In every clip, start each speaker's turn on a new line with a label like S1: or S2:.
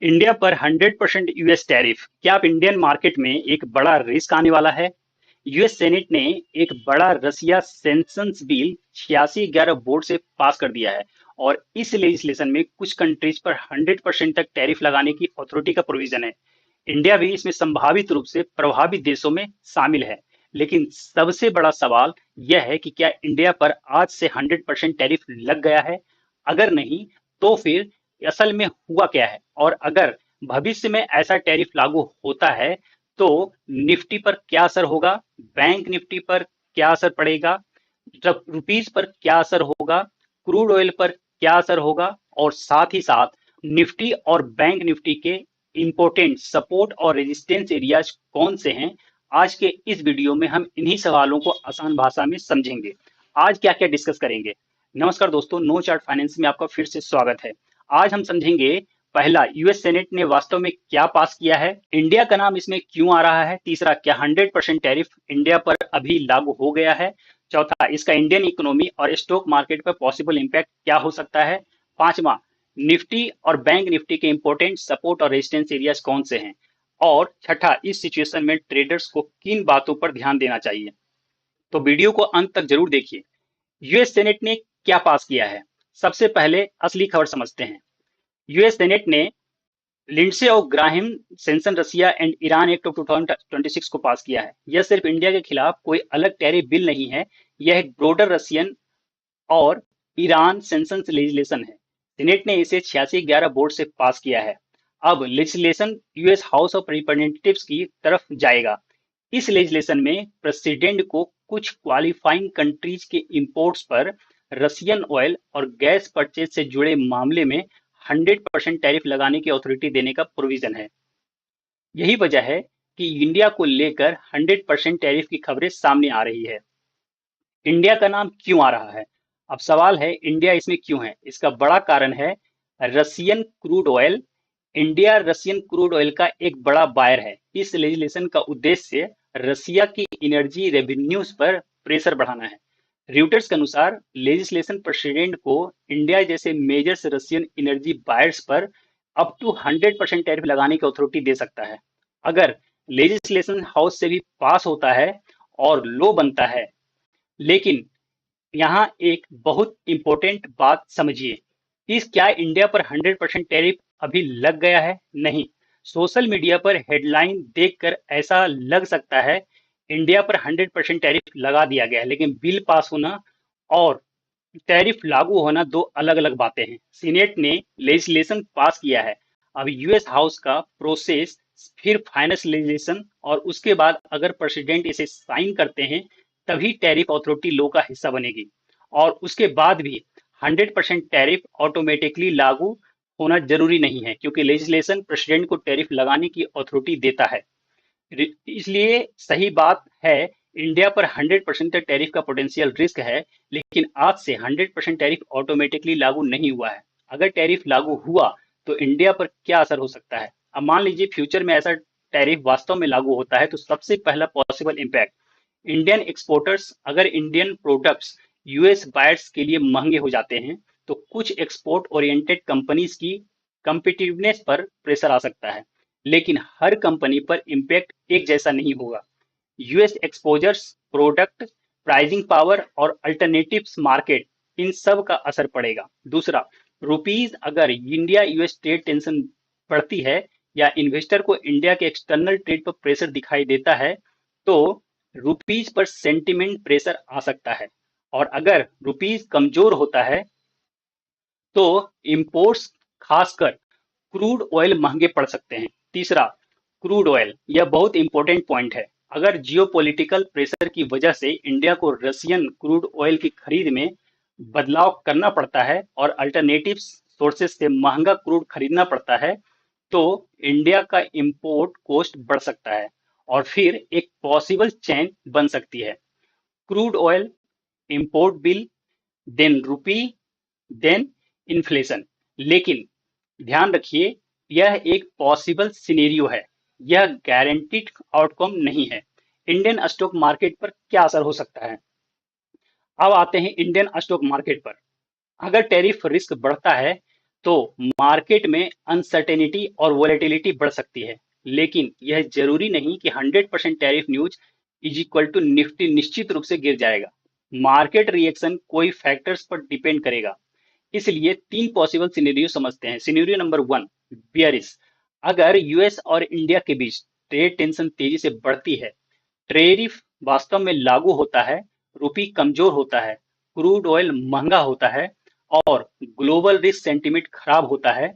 S1: India पर 100% US tariff, क्या आप इंडियन मार्केट में एक बड़ा रिस्क आने वाला है? यूएस सेनेट ने एक बड़ा रसिया सैंक्शंस बिल 8611 वोट से पास कर दिया है और इस लेजिस्लेशन में कुछ कंट्रीज पर 100% तक टैरिफ लगाने की अथॉरिटी का प्रोविजन है। इंडिया भी इसमें संभावित रूप से प्रभावित देशों में शामिल है। लेकिन सबसे बड़ा सवाल यह है कि क्या इंडिया पर आज से 100% टैरिफ लग गया है? अगर नहीं, तो फिर असल में हुआ क्या है? और अगर भविष्य में ऐसा टैरिफ लागू होता है तो निफ्टी पर क्या असर होगा? बैंक निफ्टी पर क्या असर पड़ेगा? रुपीज पर क्या असर होगा? क्रूड ऑयल पर क्या असर होगा? और साथ ही साथ निफ्टी और बैंक निफ्टी के इंपोर्टेंट सपोर्ट और रेजिस्टेंस एरियाज कौन से हैं? आज के इस वीडियो में हम इन्हीं सवालों को आसान भाषा में समझेंगे। आज क्या क्या डिस्कस करेंगे? नमस्कार दोस्तों, नो चार्ट फाइनेंस में आपका फिर से स्वागत है। आज हम समझेंगे, पहला, यूएस सेनेट ने वास्तव में क्या पास किया है, इंडिया का नाम इसमें क्यों आ रहा है, तीसरा, क्या 100% टैरिफ इंडिया पर अभी लागू हो गया है, चौथा, इसका इंडियन इकोनॉमी और स्टॉक मार्केट पर पॉसिबल इंपैक्ट क्या हो सकता है, पांचवा, निफ्टी और बैंक निफ्टी के इंपॉर्टेंट सपोर्ट और रेजिस्टेंस एरियाज कौन से हैं, और छठा, इस सिचुएशन में ट्रेडर्स को किन बातों पर ध्यान देना चाहिए। तो वीडियो को अंत तक जरूर देखिए। यूएस सेनेट ने क्या पास किया है? सबसे पहले असली खबर समझते हैं। यूएस सेनेट ने लिंडसे और Graham sanction Russia and Iran act of 2026 को पास किया है। यह सिर्फ इंडिया के खिलाफ कोई अलग टैरिफ बिल नहीं है, यह एक ब्रोडर रशियन और ईरान सेंसन्स लेजिस्लेशन है। सीनेट ने इसे 8611 वोट से पास किया है। अब legislation US house of representatives की तरफ जाएगा। इस लेजिस्लेशन में प्रेसिडेंट को कुछ क्वालिफाइंग कंट्रीज के इंपोर्ट्स पर रशियन ऑयल और गैस परचेज से जुड़े मामले में 100% टैरिफ लगाने की अथॉरिटी देने का प्रोविजन है। यही वजह है कि इंडिया को लेकर 100% टैरिफ की खबरें सामने आ रही है। इंडिया का नाम क्यों आ रहा है? अब सवाल है, इंडिया इसमें क्यों है? इसका बड़ा कारण है Russian crude oil. India Russian crude oil का एक बड़ा बायर है। इस लेजिस्लेशन का उद्देश्य रसिया की एनर्जी रेवेन्यूज पर प्रेशर बढ़ाना है। रियूटर्स के अनुसार लेजिस्लेशन प्रेसिडेंट को इंडिया जैसे मेजर्स रशियन एनर्जी बायर्स पर अप टू 100% टैरिफ लगाने की अथॉरिटी दे सकता है। अगर लेजिस्लेशन हाउस से भी पास होता है और लो बनता है, लेकिन यहाँ एक बहुत इंपॉर्टेंट बात समझिए, इस क्या इंडिया पर 100% टैरिफ अभी लग गया है? नहीं। सोशल मीडिया पर हेडलाइन देखकर ऐसा लग सकता है इंडिया पर 100% टैरिफ लगा दिया गया है, लेकिन बिल पास होना और टैरिफ लागू होना दो अलग अलग बातें हैं। सीनेट ने लेजिस्लेशन पास किया है, अब यूएस हाउस का प्रोसेस, फिर फाइनेंस लेजिस्लेशन, और उसके बाद अगर प्रेसिडेंट इसे साइन करते हैं तभी टैरिफ अथॉरिटी लॉ का हिस्सा बनेगी। और उसके बाद भी 100% टैरिफ ऑटोमेटिकली लागू होना जरूरी नहीं है, क्योंकि लेजिस्लेशन प्रेसिडेंट को टैरिफ लगाने की अथॉरिटी देता है। इसलिए सही बात है, इंडिया पर 100% तक टैरिफ का पोटेंशियल रिस्क है, लेकिन आज से 100% टैरिफ ऑटोमेटिकली लागू नहीं हुआ है। अगर टैरिफ लागू हुआ तो इंडिया पर क्या असर हो सकता है? अब मान लीजिए फ्यूचर में ऐसा टैरिफ वास्तव में लागू होता है, तो सबसे पहला पॉसिबल इम्पैक्ट, इंडियन एक्सपोर्टर्स, अगर इंडियन प्रोडक्ट्स यूएस बायर्स के लिए महंगे हो जाते हैं तो कुछ एक्सपोर्ट ओरिएंटेड कंपनीज की कंपिटिटिवनेस पर प्रेशर आ सकता है। लेकिन हर कंपनी पर इम्पैक्ट एक जैसा नहीं होगा। US exposures, product pricing power और अल्टरनेटिव्स मार्केट, इन सब का असर पड़ेगा। दूसरा, रुपीज, अगर इंडिया यूएस ट्रेड टेंशन बढ़ती है या इन्वेस्टर को इंडिया के एक्सटर्नल ट्रेड पर प्रेशर दिखाई देता है तो रुपीज पर सेंटिमेंट प्रेशर आ सकता है। और अगर रुपीज कमजोर होता है तो इंपोर्ट्स, खासकर क्रूड ऑयल, महंगे पड़ सकते हैं। तीसरा, क्रूड ऑयल, यह बहुत इंपॉर्टेंट पॉइंट है। अगर जियोपॉलिटिकल प्रेशर की वजह से इंडिया को रशियन क्रूड ऑयल की खरीद में बदलाव करना पड़ता है और अल्टरनेटिव सोर्सेज से महंगा क्रूड खरीदना पड़ता है, तो इंडिया का इंपोर्ट कॉस्ट बढ़ सकता है और फिर एक पॉसिबल चेन बन सकती है। Crude oil, import bill, then rupee, then inflation. लेकिन ध्यान रखिए, यह एक पॉसिबल सिनेरियो है, यह गारंटीड आउटकम नहीं है। इंडियन स्टॉक मार्केट पर क्या असर हो सकता है? अब आते हैं इंडियन स्टॉक मार्केट पर। अगर टैरिफ रिस्क बढ़ता है तो मार्केट में अनसर्टेनिटी और वोलेटिलिटी बढ़ सकती है, लेकिन यह जरूरी नहीं कि 100% tariff news is equal to Nifty निश्चित रूप से गिर जाएगा। मार्केट रिएक्शन कोई फैक्टर्स पर डिपेंड करेगा। इसलिए तीन पॉसिबल सिनेरियो समझते हैं। Scenario number one, bearish. अगर यूएस और इंडिया के बीच ट्रेड टेंशन तेजी से बढ़ती है, टैरिफ वास्तव में लागू होता है, रुपी कमजोर होता है, क्रूड ऑयल महंगा होता है और ग्लोबल रिस्क सेंटिमेंट खराब होता है,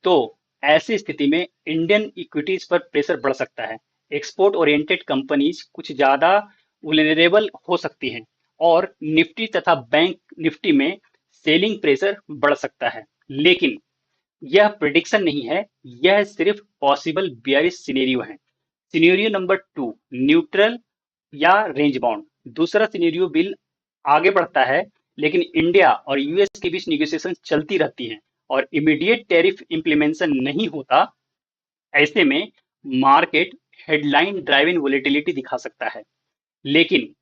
S1: तो ऐसी स्थिति में इंडियन इक्विटीज पर प्रेशर बढ़ सकता है। एक्सपोर्ट ओरिएंटेड कंपनीज कुछ ज्यादा वुलनरेबल हो सकती हैं और निफ्टी तथा बैंक निफ्टी में सेलिंग प्रेशर बढ़ सकता है। लेकिन यह प्रिडिक्शन नहीं है, यह सिर्फ पॉसिबल बियरिश सिनेरियो है। सिनेरियो नंबर टू, न्यूट्रल या रेंज बाउंड। दूसरा सिनेरियो बिल आगे बढ़ता है, लेकिन इंडिया और यूएस के बीच निगोशिएशन चलती रहती हैं और इमीडिएट टैरिफ इम्प्लीमेंटेशन नहीं होता। ऐसे में मार्केट हेडलाइन ड्राइवन वोलेटिलिटी दिखा सकता है, लेकिन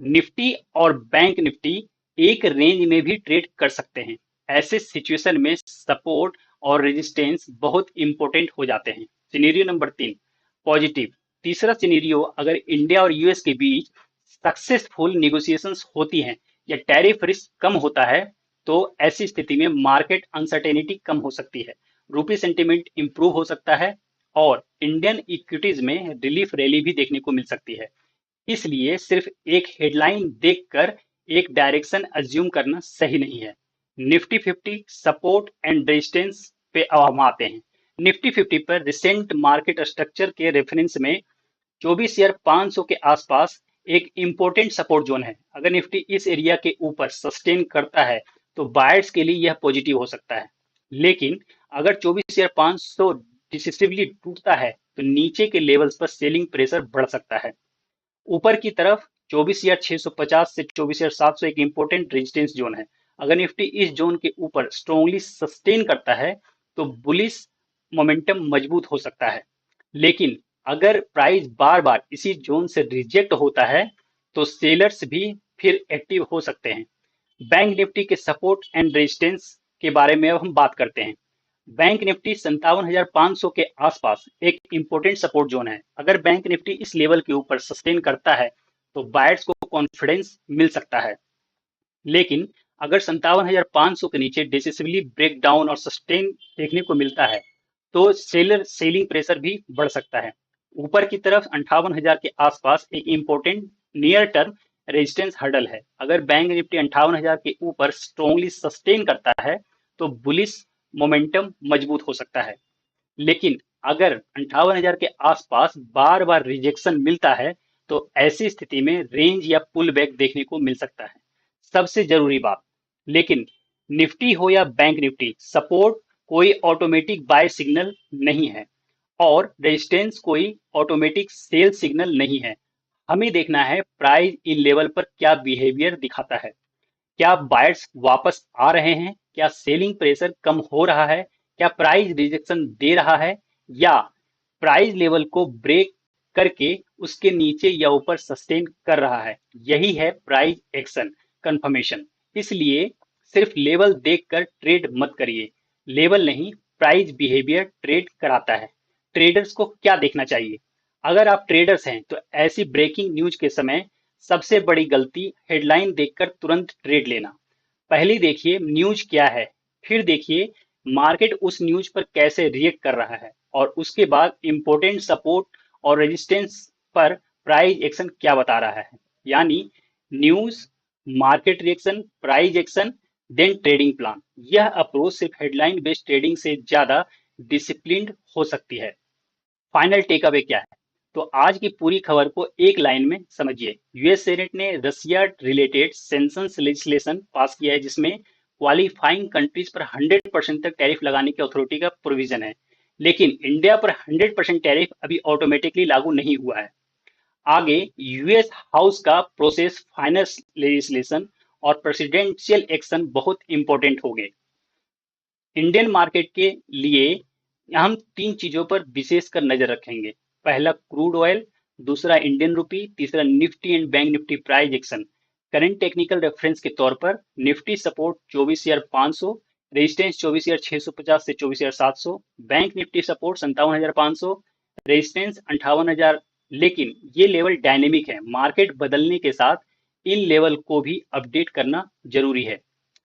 S1: निफ्टी और बैंक निफ्टी एक रेंज में भी ट्रेड कर सकते हैं। ऐसे सिचुएशन में सपोर्ट और रेजिस्टेंस बहुत इंपॉर्टेंट हो जाते हैं। सिनेरियो नंबर तीन, पॉजिटिव। तीसरा सिनेरियो, अगर इंडिया और यूएस के बीच सक्सेसफुल निगोशिएशंस होती हैं या टैरिफ रिस्क कम होता है, तो ऐसी स्थिति में मार्केट अनसर्टेनिटी कम हो सकती है, रूपी सेंटिमेंट इंप्रूव हो सकता है और इंडियन इक्विटीज में रिलीफ रैली भी देखने को मिल सकती है। इसलिए सिर्फ एक हेडलाइन देखकर एक डायरेक्शन अज्यूम करना सही नहीं है। निफ्टी 50 सपोर्ट एंड रेजिस्टेंस पे अब हम आते हैं। निफ्टी 50 पर रिसेंट मार्केट स्ट्रक्चर के रेफरेंस में 24,500 के आसपास एक इंपॉर्टेंट सपोर्ट जोन है। अगर निफ्टी इस एरिया के ऊपर सस्टेन करता है तो बायर्स के लिए यह पॉजिटिव हो सकता है, लेकिन अगर 24,500 डिसिसिवली टूटता है तो नीचे के लेवल्स पर सेलिंग प्रेशर बढ़ सकता है। ऊपर की तरफ 24,650 से 24,700 एक इंपॉर्टेंट रेजिस्टेंस जोन है। अगर निफ्टी इस जोन के ऊपर स्ट्रॉन्गली सस्टेन करता है तो बुलिश मोमेंटम मजबूत हो सकता है, लेकिन अगर प्राइस बार बार इसी जोन से रिजेक्ट होता है तो सेलर्स भी फिर एक्टिव हो सकते हैं। बैंक निफ्टी के सपोर्ट एंड रेजिस्टेंस के बारे में अब हम बात करते हैं। बैंक निफ्टी 57,500 के आसपास एक इंपॉर्टेंट सपोर्ट जोन है। अगर बैंक निफ्टी इस लेवल के ऊपर सस्टेन करता है तो बायर्स को कॉन्फिडेंस मिल सकता है, लेकिन अगर 57,500 के नीचे डिसिसिवली ब्रेक डाउन और सस्टेन देखने को मिलता है तो सेलर सेलिंग प्रेशर भी बढ़ सकता है। ऊपर की तरफ 58,000 के आसपास एक important near term resistance hurdle है। अगर बैंक निफ्टी 58,000 के ऊपर स्ट्रॉन्गली सस्टेन करता है तो बुलिश मोमेंटम मजबूत हो सकता है, लेकिन अगर 58,000 के आसपास बार बार रिजेक्शन मिलता है तो ऐसी स्थिति में रेंज या पुल बैक देखने को मिल सकता है। सबसे जरूरी बात, लेकिन निफ्टी हो या बैंक निफ्टी, सपोर्ट कोई ऑटोमेटिक बाय सिग्नल नहीं है और रेजिस्टेंस कोई ऑटोमेटिक सेल सिग्नल नहीं है। हमें देखना है प्राइस इन लेवल पर क्या बिहेवियर दिखाता है। क्या बायर्स वापस आ रहे हैं, क्या सेलिंग प्रेशर कम हो रहा है, क्या प्राइस रिजेक्शन दे रहा है, या प्राइस लेवल को ब्रेक करके उसके नीचे या ऊपर सस्टेन कर रहा है। यही है प्राइस एक्शन कंफर्मेशन। इसलिए सिर्फ लेवल देखकर ट्रेड मत करिए, लेवल नहीं, प्राइस बिहेवियर ट्रेड कराता है। ट्रेडर्स को क्या देखना चाहिए? अगर आप ट्रेडर्स हैं तो ऐसी ब्रेकिंग न्यूज के समय सबसे बड़ी गलती हेडलाइन देखकर तुरंत ट्रेड लेना। पहले देखिए न्यूज क्या है, फिर देखिए मार्केट उस न्यूज पर कैसे रिएक्ट कर रहा है और उसके बाद इंपॉर्टेंट सपोर्ट और रेजिस्टेंस पर प्राइस एक्शन क्या बता रहा है। यानी news, market reaction, price action, then trading plan. यह अप्रोच सिर्फ हेडलाइन बेस्ड ट्रेडिंग से ज्यादा डिसिप्लिन्ड हो सकती है। फाइनल टेक अवे क्या है? तो आज की पूरी खबर को एक लाइन में समझिए। यूएस सेनेट ने रसिया रिलेटेड सेंक्शंस लेजिस्लेशन पास किया है, जिसमें क्वालिफाइंग कंट्रीज पर 100% तक टैरिफ लगाने की अथॉरिटी का प्रोविजन है, लेकिन इंडिया पर 100% टैरिफ अभी ऑटोमेटिकली लागू नहीं हुआ है। आगे यूएस हाउस का प्रोसेस, फाइनल लेजिस्लेशन और प्रेसिडेंशियल एक्शन बहुत इंपॉर्टेंट हो गए। इंडियन मार्केट के लिए हम तीन चीजों पर विशेषकर नजर रखेंगे। पहला क्रूड ऑयल, दूसरा इंडियन रुपी, तीसरा Nifty and bank Nifty price action. Current technical reference के तौर पर निफ्टी सपोर्ट 24,500, रेजिस्टेंस 24,650 से 24,700। Bank Nifty support 57,500। रेजिस्टेंस 58,000। लेकिन ये लेवल डायनेमिक है, मार्केट बदलने के साथ इन लेवल को भी अपडेट करना जरूरी है।